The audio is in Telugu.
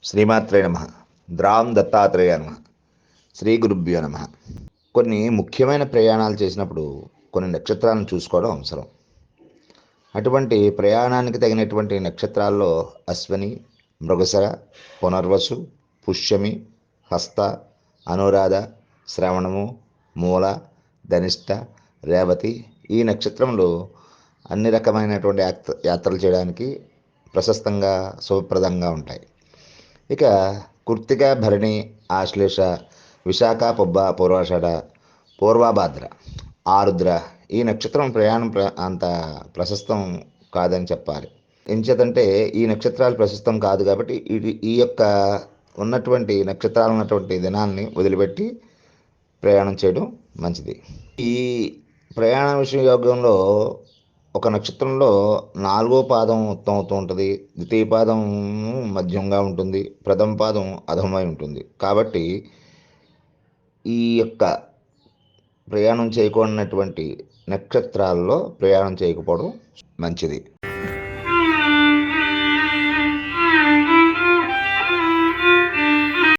శ్రీమాత్రే నమ. ద్రాం దత్తాత్రేయ నమ. శ్రీ గురుభ్యో నమ. కొన్ని ముఖ్యమైన ప్రయాణాలు చేసినప్పుడు కొన్ని నక్షత్రాలను చూసుకోవడం అవసరం. అటువంటి ప్రయాణానికి తగినటువంటి నక్షత్రాల్లో అశ్వని, మృగశర, పునర్వసు, పుష్యమి, హస్త, అనురాధ, శ్రవణము, మూల, ధనిష్ట, రేవతి ఈ నక్షత్రములు అన్ని రకమైనటువంటి యాత్రలు చేయడానికి ప్రశస్తంగా శుభప్రదంగా ఉంటాయి. ఇక కృత్తిక, భరణి, ఆశ్లేష, విశాఖ, పుబ్బ, పూర్వాషాఢ, పూర్వభాద్ర, ఆరుద్ర ఈ నక్షత్రం ప్రయాణం అంత ప్రశస్తం కాదని చెప్పాలి. ఎంచేతంటే ఈ నక్షత్రాలు ప్రశస్తం కాదు కాబట్టి ఈ యొక్క ఉన్నటువంటి నక్షత్రాలు ఉన్నటువంటి దినాల్ని వదిలిపెట్టి ప్రయాణం చేయడం మంచిది. ఈ ప్రయాణ విషయ యోగంలో ఒక నక్షత్రంలో 4వ పాదం ఉత్తమం అవుతూ ఉంటుంది, ద్వితీయ పాదం మధ్యంగా ఉంటుంది, ప్రథమ పాదం అధమై ఉంటుంది. కాబట్టి ఈ యొక్క ప్రయాణం చేయకూడనటువంటి నక్షత్రాల్లో ప్రయాణం చేయకపోవడం మంచిది.